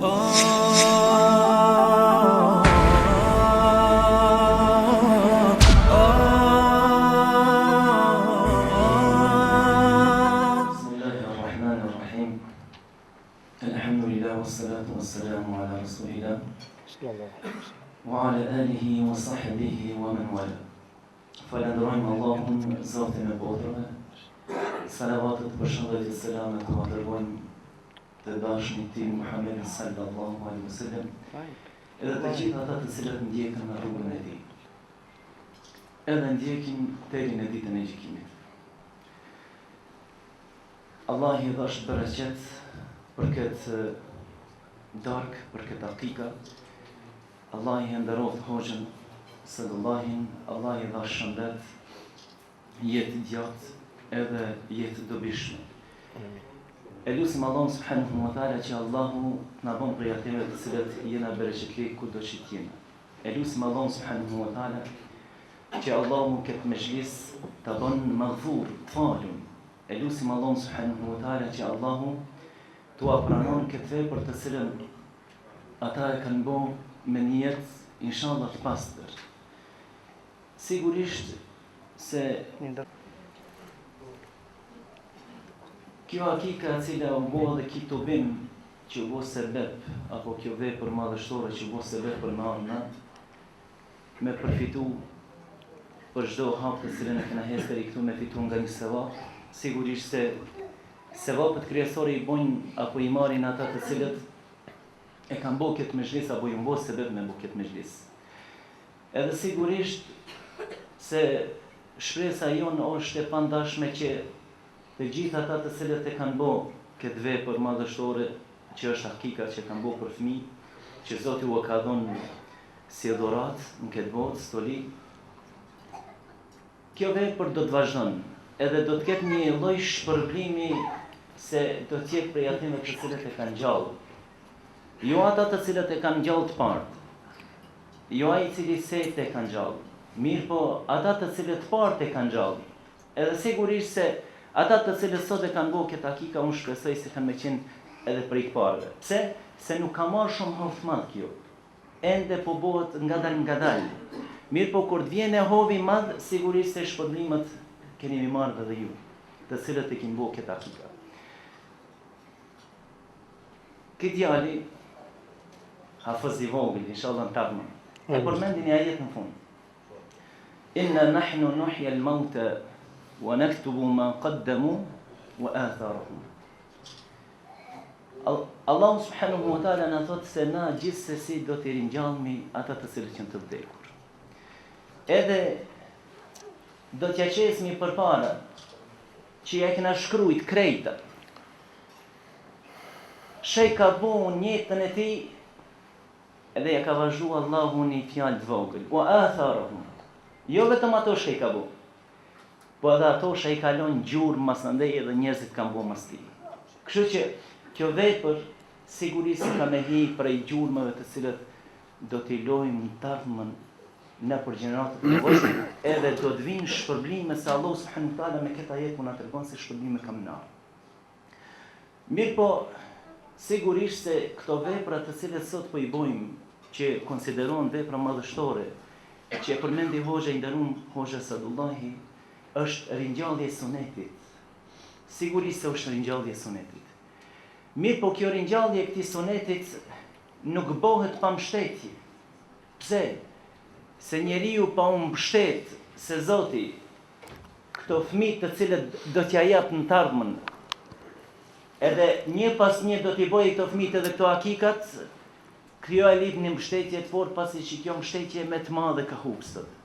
Bismillahirrahmanirrahim. Elhamdulillah wassalatu wassalamu ala rasulillah wa ala alihi wa sahbihi wa man wala. Falenderojmë Allahun, Zotin e botrave. Salavatet për shëndetje selamet të dërgojmë të dashnit tim Muhammedin sallallahu alaihi wasallam, edhe të gjithë ata të cilët ndjekën në rrugën e tij, edhe ndjekin deri në ditën e gjykimit. Allah i dhash bereqet për këtë darkë, për këtë akika. Allah i nderoft hoxhën Sadullahin, Allah i dhash shëndet, jetë gjatë edhe jetë dobishme. E lusim Allahun subhanahu wa taala që Allahu na bën prej atyre të cilët jena bereqetli kudo që t'jena. E lusim Allahun subhanahu wa taala që Allahu këtë mejlis ta bën maghfur, falun. E lusim Allahun subhanahu wa taala që Allahu t'u pranon këtë vepër të cilën ata e kanë bërë me niyet inshallah të pastër. Sigurisht se kjo akika e cila u bë dhe ky tubim që u bë sebeb, apo kjo vepër madhështore që u bë sebeb për me arna, me përfitu për çdo hap të cilën e kena hedhur deri këtu me fitu nga një sevap. Sigurisht se sevapet kryesore i bojnë apo i marrin ata të cilët e kanë bërë këtë mezhlis apo i bën sebeb me bërë këtë mezhlis. Edhe sigurisht se shpresa jonë është e pandashme që të gjithë ata të cilët e kanë bërë këtë vepër madhështore që është hakika që kanë bërë për fëmijë, që Zoti u ka dhënë si dhuratë në këtë botë, stoli. Kjo vepër do të vazhdon, edhe do të ketë një lloj shpërblimi se do të jetë prej atyre të cilët e kanë gjallë. Jo ata të cilët e kanë gjallë të parë, jo ai i cili sejt e kanë gjallë, mirë po ata të cilët të parë e kanë gjallë. Edhe sigurisht se ata të cilët sot e kanë bërë këtë akika, unë shpresoj se kanë me qenë edhe prej të parëve. Pse? Se nuk ka marrë shumë hovë madh kjo. Ende po bëhet ngadal. Mirë po kur të vjen e hovi madh, sigurisht se shpërblimet keni mi marrë edhe ju, të cilët e keni bërë këtë akika. Këtë djali, hafëz i vogël, inshallah në tagma, e përmendin e ajet në fund. Inna nahnu nuhya al-mauta wa naktubu ma qaddamu wa atharahum. Allah subhanahu wa taala na thot se na gjithsesi do t'i ringjallmi ata të cilët janë të vdekur. Edhe do t'ja qesmi përpara që ja kena shkrujt krejta. Shej ka bu njëtën e tij, edhe ja ka vazhdu Allahu një fjalë të vogël. Wa atharahum. Jo vetëm ato shej ka bu, po edhe ato shej kalon gjurmë mas ndej edhe njerëzit kanë bu mas tij. Kështu që kjo vepër sigurisht ka me hi prej gjurmëve të cilët do t'i lojmë në tavmën në për gjeneratët e vëshme, edhe do të vinë shpërblime se Allah subhanahu wa taala me këtë ajet po na tregon se shpërblime kam na. Mirë po, sigurisht se këto vepra të cilët sot po i bojmë, që konsiderohen vepra madhështore, që e përmendi hoxha i nderuar hoxha Sadullahi, është ringjallje e sunetit. Sigurisht se është ringjallje e sunetit. Mirë po kjo ringjallje e këtij sunetit nuk bëhet pa mbështetje. Pse? Se njeriu pa u mbështet se Zoti këto fëmijë të cilët do t'ja jap në të ardhmen, edhe një pas një do t'i bëjë këto fëmijë edhe këto akikat, krijo e lip një mbështetje të fortë, pasi që kjo mbështetje me të madhe ka hupsët.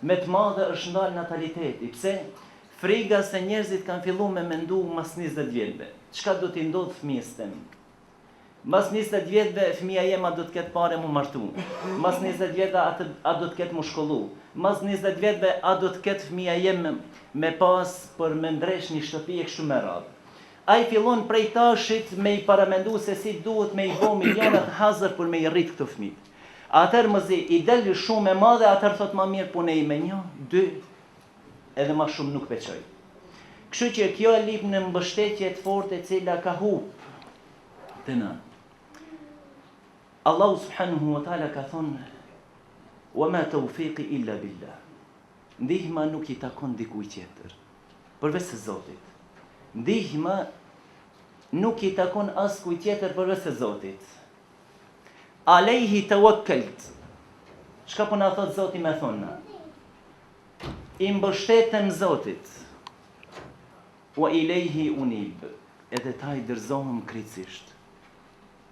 Me të madhe është ndalë nataliteti. Pse? Friga se njerëzit kanë filluar me mendu mas 20 vjetëve. Çka do t'i ndodh fëmijës tem? Mas 20 vjetëve fëmia jema do të ketë pare mu martu. Mas 20 vjetëve a do të ketë mu shkollu. Mas 20 vjetëve a do të ketë fëmia jem me pas për me ndresh një shtëpi e kështu me radhë. Ai fillon prej tashit me i paramendu se si duhet me i bo milionat hazër për me i rrit këto fëmijë. Atëherë mëzi i del shumë e madhe, atëherë thot ma mirë punej me 1, 2, edhe ma shumë nuk veçoj. Kështu që kjo e lip në mbështetje të fortë e cila ka hup të na. Allahu subhanahu wa ta'ala ka thonë wa ma tawfiqi illa billah. Ndihma nuk I takon dikuj tjetër, përveç se Zotit. Ndihma nuk I takon askuj tjetër përveç se Zotit. Alejhi tawakkalt. Çka po na thot Zoti me thonë? I mbështetem Zotit. Wa ilejhi unib. Edhe ta I dërzohem krejtësisht.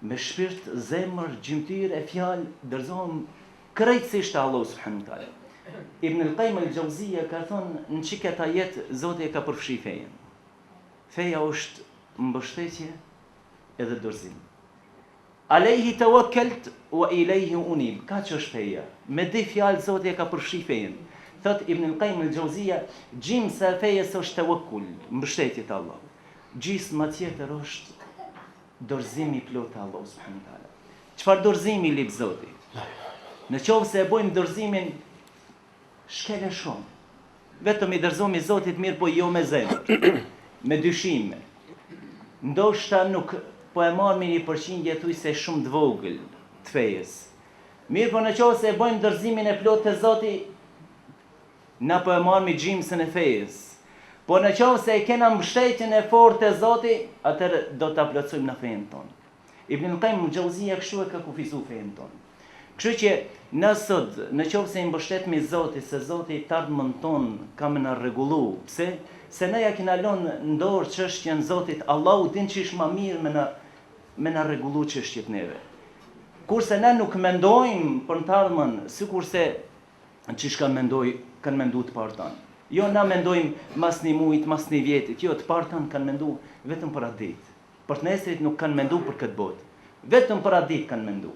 Me shpirt, zemër, gjymtyr e fjalë, dërzohem krejtësisht te Allahu subhanahu wa taala. Ibn al-Qayyim al-Jauziyja ka thonë në çiket ajet Zoti e ka përfshi fejen. Feja është mbështetje edhe dorëzim. Alejhi tawakkalt wa ilejhi unib. Ka që është feja? Me di fjalë Zoti e ka përfshi fejen. Thot Ibn al-Qayyim al-Jauziyja, gjimsa e fejes është tawakkul, mbështetje te Allahu. Gjisma tjetër është dorëzimi plot te Allahu subhanahu wa taala. Çfarë dorëzimi lip Zoti? Në qovë se e bojmë dorëzimin shkele shumë. Vetëm I dorëzomi Zotit mirë, po jo me zemër, me dyshime. Ndoshta nuk po e marrmi një përqindje thujse shumë të vogël të fejes. Mirë, po në qovë se e bojmë dorëzimin e plot te Zoti, na po e marrmi gjimsën e fejes. Po në qovë se e kena mbështetjen e fortë te Zoti, atëherë do ta plotësojmë në fejen tonë. Ibn al-Qayyim al-Jauziyja kështu e ka kufizuar fejen tonë. Kështu që na sot, në qovë se I mbështetemi Zotit, se Zoti I tardhmën tonë ka me na rregullu. Pse? Se ne ja kena lënë në dorë çështjen Zotit, Allahu din ç'ish më mirë me na rregullu çështjet neve. Kurse ne nuk mendojmë për të ardhmen, sikurse ç'ish kanë menduar të partan. Jo, na mendojmë mas një mujit, mas një vjetit. Jo, të partan kanë mendu vetëm për atë ditë. Për të nesrit nuk kanë mendu për këtë botë. Vetëm për atë ditë kanë mendu.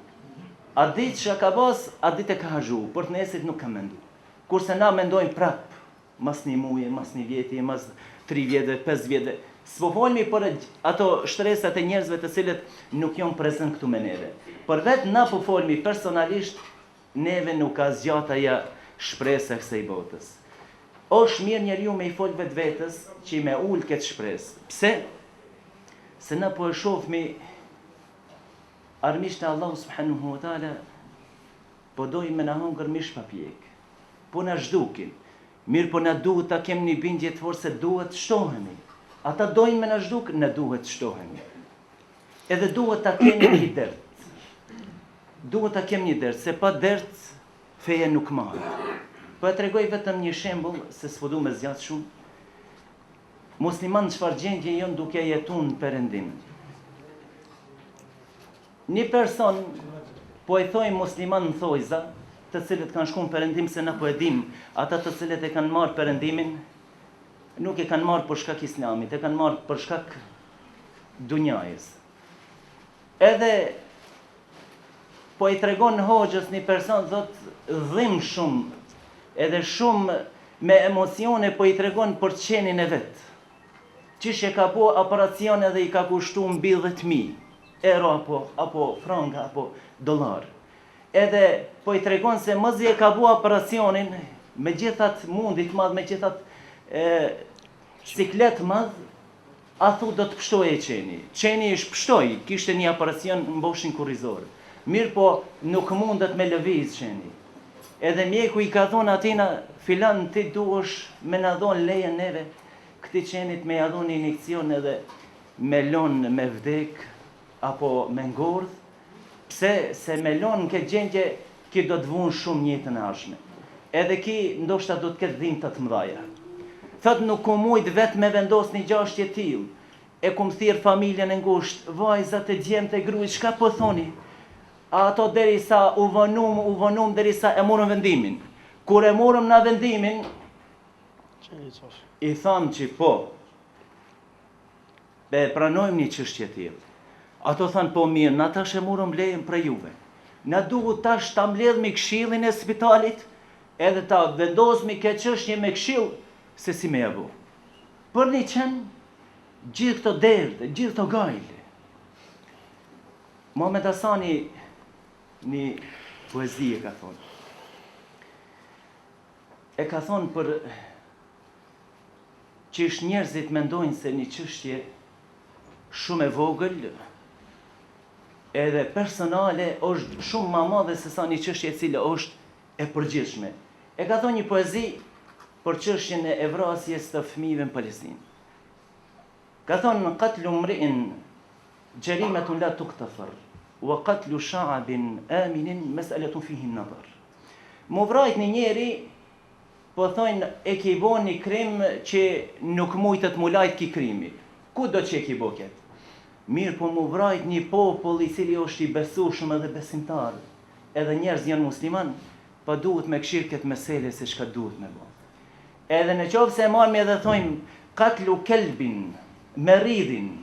Atë ditë që ka pas, atë ditë e ka hazhu. Për të nesrit nuk kanë mendu. Kurse na mendojmë prap, mas një muje, mas një vjeti, mas 3 vjetë, 5 vjetë. S'po folmi për ato shtresat e njerëzve të cilët nuk janë prezent këtu me neve. Për vetë na po folmi personalisht, neve nuk ka zgjata ja shpresa kësaj botës. Është mirë njeriu me I fol vetvetes që me ul këtë shpresë. Pse? Se na po e shohmi armiqtë e Allahu subhanahu wa taala po dojnë me na hongër mish pa pjek. Po na zhdukin. Mirë, po na duhet ta kemi një bindje të fortë se duhet të shtohemi. Ata dojnë me na zhduk, ne duhet të shtohemi. Edhe duhet ta kemi një dert. Duhet ta kemi një dert, se pa dert feja nuk marr. Po e tregoj vetëm një shembull se s'po du me zgjat shumë. Musliman çfarë gjendje janë duke jetuar në Perëndim. Një person, po I thojmë musliman në thojza, të cilët kanë shkuar në Perëndim, se na po e dim, ata të cilët e kanë marrë Perëndimin, nuk e kanë marrë për shkak Islamit, e kanë marrë për shkak dunjajës. Edhe po I tregon hoxhës një person, thot dhim shumë, edhe shumë me emocione po I tregon për qenin e vetë. Qish e ka po operacion edhe I ka kushtu mbi 10.000 euro apo franga apo dollar. Edhe po I tregon se mëzi e ka po operacionin me gjithat mundit madh, me gjithat siklet madh, a thu do të pështoj e qeni. Qeni ish pështoj, kishte një operacion në mboshin kurrizor. Mirë, po nuk mundet me lëviz qeni. Edhe mjeku I ka thonë atina, filan ti duhesh me na dhon leje neve, këti qenit me ja dhon injekcion edhe me lon me vdek, apo me ngordh, pse se me lon në këtë gjendje, ki do të vunë shumë jetën e ardhshme. Edhe ki ndoshta do të ketë dhimbta të mëdha. Thot nuk ku mujt vetë me vendos një gjashtje tillë. E kum thirr familjen e ngushtë, vajzat e djemtë e gruajt, çka po thoni? Ato derisa u vonum derisa e morëm vendimin. Kur e morëm na vendimin, I thamë që po, be pranojmë një çështje tillë. Ato thanë po mirë, na tash e morëm lejen për juve. Na duhet tash ta mbledhmi këshillin e spitalit, edhe ta vendosmi këtë çështje me këshill se si me avu. Për një qenë, gjithë këto derdhe, gjithë këto gajle. Muhamet Hasani një poezi e ka thonë. E ka thonë për qish njerëzit mendojnë se një çështje shumë e vogël edhe personale është shumë ma madhe se sa një çështje e cila është e përgjithshme. E ka thonë një poezi për çështjen e vrasjes të fëmijëve në Palestinë. Ka thonë qatlu mri'in jarimatun la tuktafar wa qatlu sha'bin aminin mas'alatun fihi an-nadar. Mu vrajt një njeri, po thonë e ki bo një krim që nuk mujtët mu lajt ki krimi. Ku do që e ki bo këtë? Mirë po mu vrajt një popull i cili është i besueshëm edhe besimtar, edhe njerëz janë musliman, pa duhet me këshirë këtë mesele se çka duhet me bo. Edhe në qovë se marmi edhe thojmë, katlu kelbin, meridhin,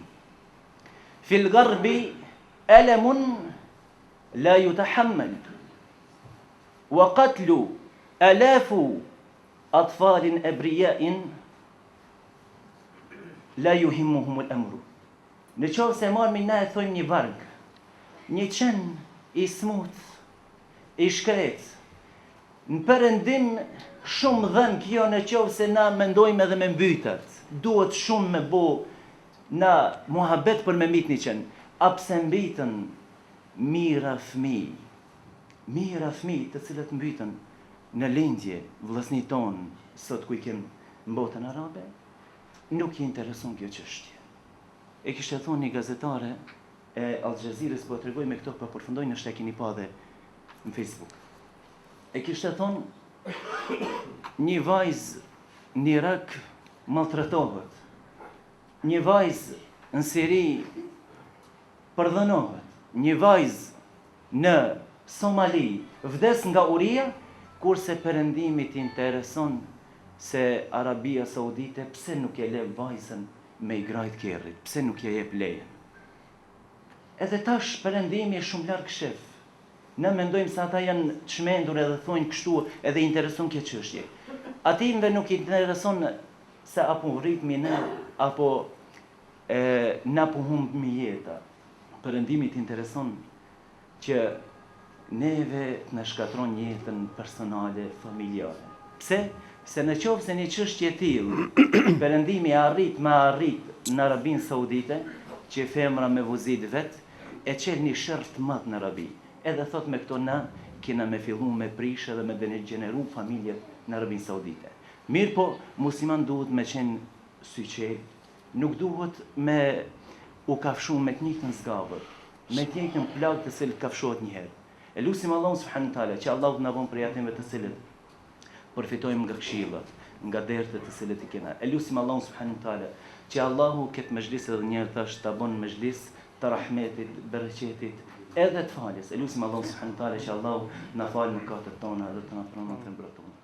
fil garbi, elemun, la ju të hammel, wa katlu, alafu, atfalin e brijain, la ju himmuhumul emru. Në qovë se marmi na e thojmë një varg, një qen i smut, i shkret, në përëndim shumë dhenë kjo në qovë se na mendojmë edhe me mbytet. Duhet shumë me bo na muhabet për me mit një qen. Apse mbitën mira fmi të cilët mbytën në lindje vllësni tonë sot ku i kem në botën arabe, nuk i intereson kjo çështje. E kishte thonë një gazetare e Al Jazeerës, po tregoj me këto, po përfundoj në shte kini pa dhe në Facebook. E kishte thonë, një vajzë në Irak maltratohet, një vajzë në Siri përdhënohet, një vajzë në Somali vdes nga uria, kurse perëndimit intereson se Arabia Saudite pse nuk e le vajzën me i grajt kerrit, pse nuk ja jep lejen. Edhe tash perëndimi është shumë larg shef. Ne mendojmë se ata janë çmendur edhe thonë kështu edhe intereson kjo çështje. Atimve nuk i intereson se apo rritmi ne, apo na po humbmi jeta. Perëndimit intereson që neve të na shkatron jetën personale, familjare. Pse? Se në qovë se një çështje e tillë, perëndimi arrit në Arabinë Saudite, që femra me vuzit vet, e qel një shërt madh në Arabi. Edhe thot me këto na kena me fillu me prish edhe me degeneru familjet në Arabinë Saudite. Mirë po, musliman duhet me qenë syqe, nuk duhet me u kafshu me të njëjtën zgavër, me të njëjtën plagë të cilët kafshohet një herë. E lusim Allahun subhanahu taala që Allahu na von për atyre të cilët përfitojmë nga këshillat, nga dertet të cilët i kena. E lusim Allahun subhanahu taala që Allahu këtë mezhlis edhe një herë thash ta bën mezhlis të rahmetit, bereqetit, edhe të faljes. E lusim Allahun subhanahu taala që Allahu na falë mëkatet tona dhe të na pranon të mbrojtojmë.